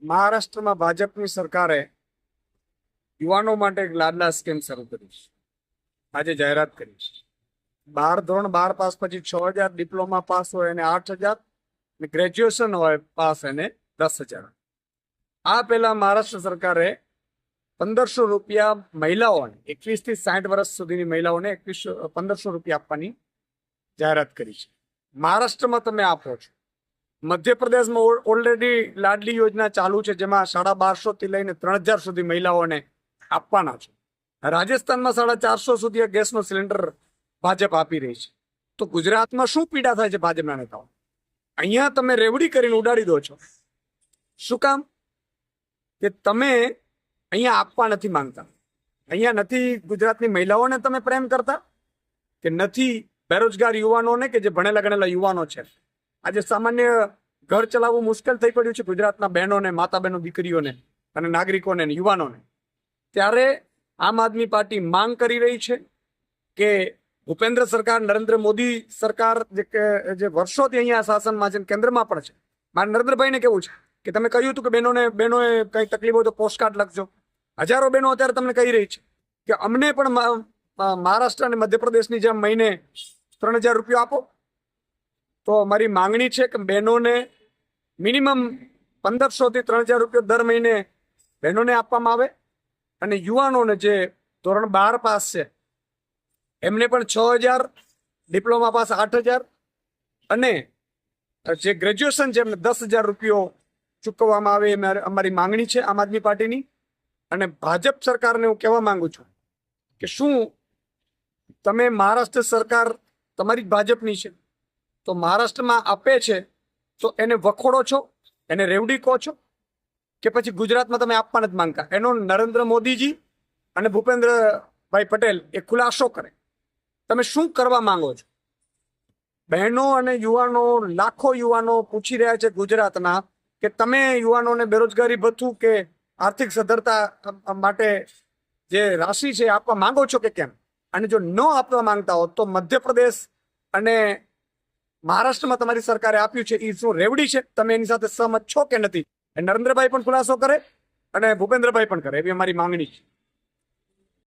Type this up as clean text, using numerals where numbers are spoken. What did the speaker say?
મહારાષ્ટ્રમાં ભાજપની સરકારે યુવાનો માટે એક લાડલા સ્કીમ શરૂ કરી છે. આજે જાહેરાત કરી છે. ધોરણ 12 પાસ પછી 6,000, ડિપ્લોમા પાસ હોય એને 8,000, અને ગ્રેજ્યુએશન હોય પાસ એને 10,000. આ પહેલા મહારાષ્ટ્ર સરકારે 1,500 રૂપિયા મહિલાઓને, 21 થી 60 વર્ષ સુધીની મહિલાઓને 1,500 રૂપિયા આપવાની જાહેરાત કરી છે. મહારાષ્ટ્રમાં તમે આપો છો. મધ્યપ્રદેશમાં ઓલરેડી લાડલી યોજના ચાલુ છે, જેમાં 1,250 થી લઈને 3,000 સુધી મહિલાઓને આપવાના છે. રાજસ્થાનમાં 450 સુધી ગેસનો સિલિન્ડર ભાજપ આપી રહી છે. તો ગુજરાતમાં શું પીડા થાય છે ભાજપના નેતાઓ? અહીંયા તમે રેવડી કરીને ઉડાડી દો છો. શું કામ? કે તમે અહીંયા આપવા નથી માંગતા. અહીંયા નથી ગુજરાતની મહિલાઓને તમે પ્રેમ કરતા, કે નથી બેરોજગાર યુવાનોને, કે જે ભણેલા ગણેલા યુવાનો છે. આજે સામાન્ય ઘર ચલાવવું મુશ્કેલ થઈ પડ્યું છે ગુજરાતના બહેનોને, માતા બહેનો, દીકરીઓને અને નાગરિકોને, યુવાનોને. ત્યારે આમ આદમી પાર્ટી માંગ કરી રહી છે કે ભૂપેન્દ્ર સરકાર, નરેન્દ્ર મોદી સરકાર જે વર્ષોથી અહીંયા શાસનમાં છે, કેન્દ્રમાં પણ છે. મારે નરેન્દ્રભાઈને કેવું છે કે તમે કહ્યું હતું કે બહેનોએ કંઈ તકલીફ હોય તો પોસ્ટકાર્ડ લખજો. હજારો બહેનો અત્યારે તમને કહી રહી છે કે અમને પણ મહારાષ્ટ્ર અને મધ્યપ્રદેશની જેમ મહિને 3,000 રૂપિયા આપો. તો મારી માંગણી છે કે બહેનોને મિનિમમ 1,500 થી 3,000 રૂપિયા દર મહિને બહેનોને આપવામાં આવે, અને યુવાનોને જે ધોરણ 12 પાસ છે એમને પણ 6,000, ડિપ્લોમા પાસ 8,000, અને જે ગ્રેજ્યુએશન છે એમને 10,000 રૂપિયો ચૂકવવામાં આવે. એ અમારી માંગણી છે આમ આદમી પાર્ટીની. અને ભાજપ સરકારને હું કહેવા માંગુ છું કે શું તમે, મહારાષ્ટ્ર સરકાર તમારી જ ભાજપની છે, તો મહારાષ્ટ્રમાં આપે છે તો એને વખોડો છો, એને રેવડી કહો છો, કે પછી ગુજરાતમાં તમે આપવા નથી માંગતા? એનો નરેન્દ્ર મોદીજી અને ભૂપેન્દ્રભાઈ પટેલ એ ખુલાસો કરે. તમે શું કરવા માંગો છો? બહેનો અને યુવાનો, લાખો યુવાનો પૂછી રહ્યા છે ગુજરાતના કે તમે યુવાનોને બેરોજગારી ભથ્થું કે આર્થિક સદ્ધરતા માટે જે રાશિ છે આપવા માંગો છો કે કેમ? અને જો ન આપવા માંગતા હો તો મધ્યપ્રદેશ અને મહારાષ્ટ્રમાં તમારી સરકારે આપ્યું છે એ શું રેવડી છે? તમે એની સાથે સહમત છો કે નથી? નરેન્દ્રભાઈ પણ ખુલાસો કરે અને ભૂપેન્દ્રભાઈ પણ કરે, એવી અમારી માંગણી છે.